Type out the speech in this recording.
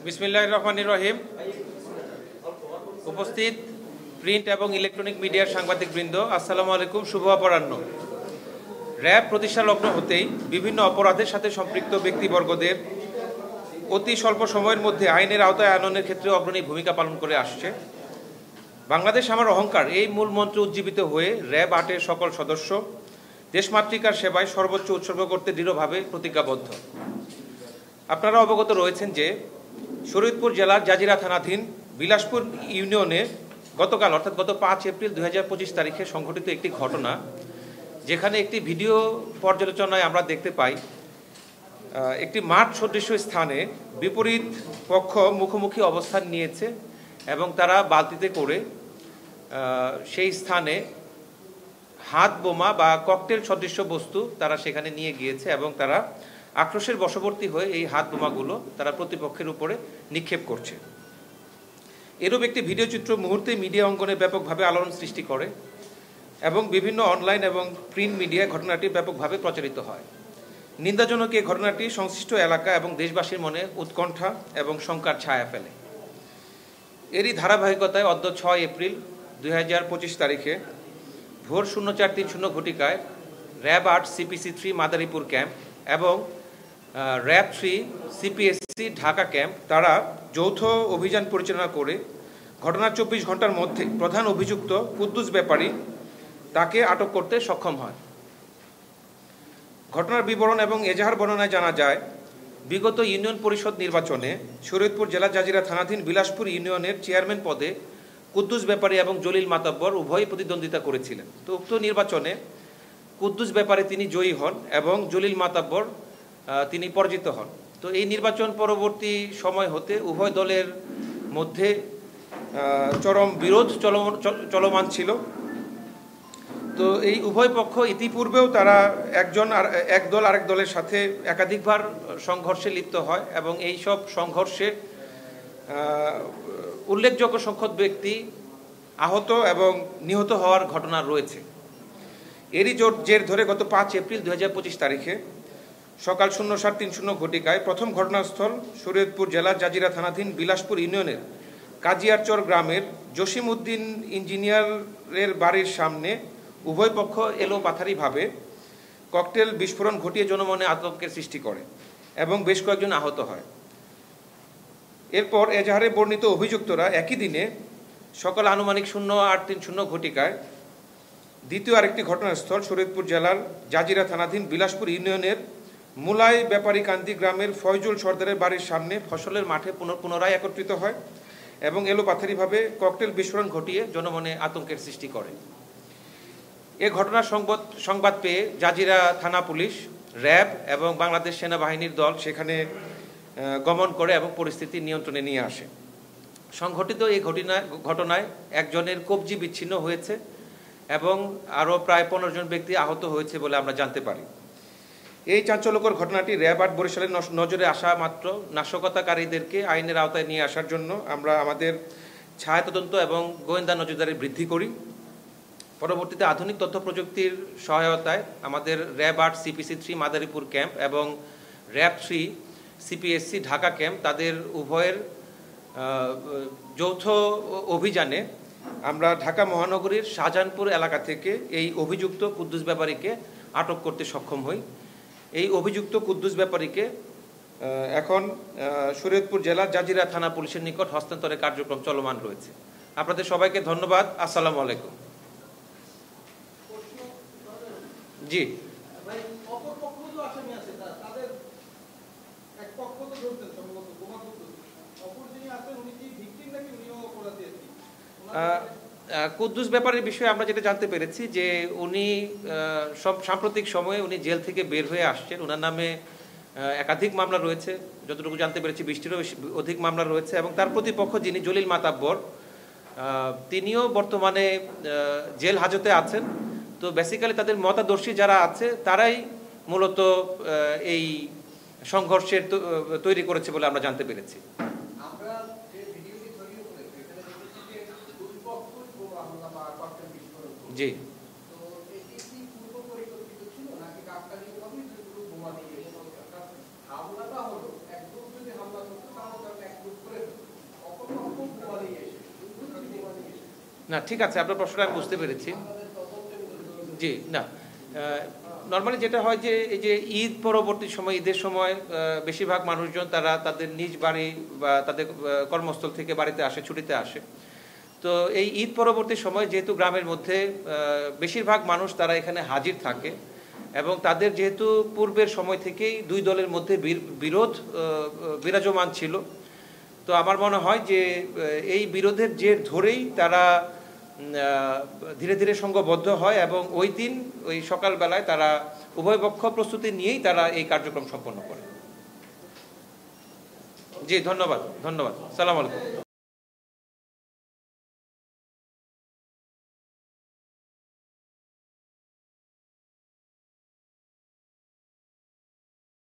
বিসমিল্লাহির রহমানির রহিম। উপস্থিত প্রিন্ট এবং ইলেকট্রনিক মিডিয়ার সাংবাদিকবৃন্দ, আসসালামু আলাইকুম। শুভ অপরাহ্ন। র্যাব প্রতিষ্ঠা লগ্ন হতেই বিভিন্ন অপরাধের সাথে সম্পৃক্ত ব্যক্তিবর্গদের অতি স্বল্প সময়ের মধ্যে আইনের আওতায় আনয়নের ক্ষেত্রে অগ্রণী ভূমিকা পালন করে আসছে। বাংলাদেশ আমার অহংকার এই মূল মন্ত্রে উজ্জীবিত হয়ে র্যাব ৮-এর সকল সদস্য দেশমাতৃকার সেবায় সর্বোচ্চ উৎসর্গ করতে দৃঢ়ভাবে প্রতিজ্ঞাবদ্ধ। আপনারা অবগত রয়েছেন যে শরীয়তপুর জেলার জাজিরা থানাধীন বিলাসপুর ইউনিয়নে গতকাল অর্থাৎ গত ৫ এপ্রিল ২০২৫ তারিখে সংঘটিত একটি ঘটনা, যেখানে একটি ভিডিও পর্যালোচনায় আমরা দেখতে পাই একটি মাঠ সদৃশ স্থানে বিপরীত পক্ষ মুখোমুখি অবস্থান নিয়েছে এবং তারা বালতিতে করে সেই স্থানে হাত বোমা বা ককটেল সদৃশ বস্তু তারা সেখানে নিয়ে গিয়েছে এবং তারা আক্রোশের বশবর্তী হয়ে এই হাত বোমাগুলো তারা প্রতিপক্ষের উপরে নিক্ষেপ করছে। এরূপ একটি ভিডিও চিত্র মুহূর্তে মিডিয়া অঙ্গনে ব্যাপকভাবে আলোড়ন সৃষ্টি করে এবং বিভিন্ন অনলাইন এবং প্রিন্ট মিডিয়ায় ঘটনাটি ব্যাপকভাবে প্রচারিত হয়। নিন্দাজনক এই ঘটনাটি সংশ্লিষ্ট এলাকা এবং দেশবাসীর মনে উৎকণ্ঠা এবং শঙ্কার ছায়া ফেলে। এরই ধারাবাহিকতায় অদ্য ৬ এপ্রিল ২০২৫ তারিখে ভোর ০৪:৩০ ঘটিকায় র্যাব ৮ CPC 3 মাদারীপুর ক্যাম্প এবং র্যাব 3 CPSC ঢাকা ক্যাম্প তারা যৌথ অভিযান পরিচালনা করে ঘটনার ২৪ ঘন্টার মধ্যে প্রধান অভিযুক্ত কুদ্দুস ব্যাপারী তাকে আটক করতে সক্ষম হয়। ঘটনার বিবরণ এবং এজাহার বর্ণনায় জানা যায়, বিগত ইউনিয়ন পরিষদ নির্বাচনে শরীয়তপুর জেলা জাজিরা থানাধীন বিলাসপুর ইউনিয়নের চেয়ারম্যান পদে কুদ্দুস ব্যাপারী এবং জলিল মাতাব্বর উভয়ই প্রতিদ্বন্দ্বিতা করেছিলেন। তো উক্ত নির্বাচনে কুদ্দুস ব্যাপারী তিনি জয়ী হন এবং জলিল মাতাব্বর তিনি পরাজিত হন। তো এই নির্বাচন পরবর্তী সময় হতে উভয় দলের মধ্যে চরম বিরোধ চলমান ছিল। তো এই উভয় পক্ষ ইতিপূর্বেও তারা এক দল আরেক দলের সাথে একাধিকবার সংঘর্ষে লিপ্ত হয় এবং এই সব সংঘর্ষে উল্লেখযোগ্য সংখ্যক ব্যক্তি আহত এবং নিহত হওয়ার ঘটনা রয়েছে। এরই জের ধরে গত ৫ এপ্রিল ২০২৫ তারিখে সকাল ০৭:৩০ ঘটিকায় প্রথম ঘটনাস্থল শরীয়তপুর জেলার জাজিরা থানাধীন বিলাসপুর ইউনিয়নের কাজিয়ারচর গ্রামের জসিম উদ্দিন ইঞ্জিনিয়ারের বাড়ির সামনে উভয় পক্ষ এলোপাথারিভাবে ককটেল বিস্ফোরণ ঘটিয়ে জনমনে আতঙ্কের সৃষ্টি করে এবং বেশ কয়েকজন আহত হয়। এরপর এজাহারে বর্ণিত অভিযুক্তরা একই দিনে সকাল আনুমানিক ০৮:৩০ ঘটিকায় দ্বিতীয় আরেকটি ঘটনাস্থল শরীয়তপুর জেলার জাজিরা থানাধীন বিলাসপুর ইউনিয়নের মুলাই ব্যাপারী কান্দি গ্রামের ফয়জুল সর্দারের বাড়ির সামনে ফসলের মাঠে পুনরায় একত্রিত হয় এবং এলোপাথারিভাবে ককটেল বিস্ফোরণ ঘটিয়ে জনমনে আতঙ্কের সৃষ্টি করে। এ ঘটনার সংবাদ পেয়ে জাজিরা থানা পুলিশ, র্যাব এবং বাংলাদেশ সেনাবাহিনীর দল সেখানে গমন করে এবং পরিস্থিতি নিয়ন্ত্রণে নিয়ে আসে। সংঘটিত এই ঘটনায় একজনের কবজি বিচ্ছিন্ন হয়েছে এবং আরও প্রায় ১৫ জন ব্যক্তি আহত হয়েছে বলে আমরা জানতে পারি। এই চাঞ্চল্যকর ঘটনাটি র্যাব ৮ বরিশালের নজরে আসা মাত্র নাশকতাকারীদেরকে আইনের আওতায় নিয়ে আসার জন্য আমরা আমাদের ছায়া তদন্ত এবং গোয়েন্দা নজরদারি বৃদ্ধি করি। পরবর্তীতে আধুনিক তথ্য প্রযুক্তির সহায়তায় আমাদের র্যাব ৮ CPC 3 মাদারীপুর ক্যাম্প এবং র্যাব 3 CPSC ঢাকা ক্যাম্প তাদের উভয়ের যৌথ অভিযানে আমরা ঢাকা মহানগরীর শাহজাহানপুর এলাকা থেকে এই অভিযুক্ত কুদ্দুস ব্যাপারীকে আটক করতে সক্ষম হই। এই অভিযুক্ত কুদ্দুস ব্যাপারীকে এখন শরীয়তপুর জেলার জাজিরা থানা পুলিশের নিকট হস্তান্তরের কার্যক্রম চলমান রয়েছে। আপনাদের সবাইকে ধন্যবাদ। আসসালামু আলাইকুম। জি, কুদ্দুস ব্যাপারের বিষয়ে আমরা যেটা জানতে পেরেছি যে উনি সাম্প্রতিক সময়ে উনি জেল থেকে বের হয়ে আসছেন। ওনার নামে একাধিক মামলা রয়েছে, যতটুকু জানতে পেরেছি ২০টিরও অধিক মামলা রয়েছে এবং তার প্রতিপক্ষ যিনি জলিল মাতাব্বর তিনিও বর্তমানে জেল হাজতে আছেন। তো বেসিক্যালি তাদের মতাদর্শী যারা আছে তারাই মূলত এই সংঘর্ষের তৈরি করেছে বলে আমরা জানতে পেরেছি। জি, না, ঠিক আছে, আপনার প্রশ্নটা আমি বুঝতে পেরেছি। জি, না, নর্মালি যেটা হয় যে এই যে ঈদ পরবর্তী সময়, ঈদের সময় বেশিরভাগ মানুষজন তারা তাদের নিজ বাড়ি বা তাদের কর্মস্থল থেকে বাড়িতে আসে, ছুটিতে আসে। তো এই ঈদ পরবর্তী সময় যেহেতু গ্রামের মধ্যে বেশিরভাগ মানুষ তারা এখানে হাজির থাকে এবং তাদের যেহেতু পূর্বের সময় থেকেই দুই দলের মধ্যে বিরোধ বিরাজমান ছিল, তো আমার মনে হয় যে এই বিরোধের জের ধরেই তারা ধীরে ধীরে সংঘবদ্ধ হয় এবং ওই দিন ওই সকালবেলায় তারা উভয় পক্ষ প্রস্তুতি নিয়েই তারা এই কার্যক্রম সম্পন্ন করে। জি, ধন্যবাদ, ধন্যবাদ। সালাম আলাইকুম।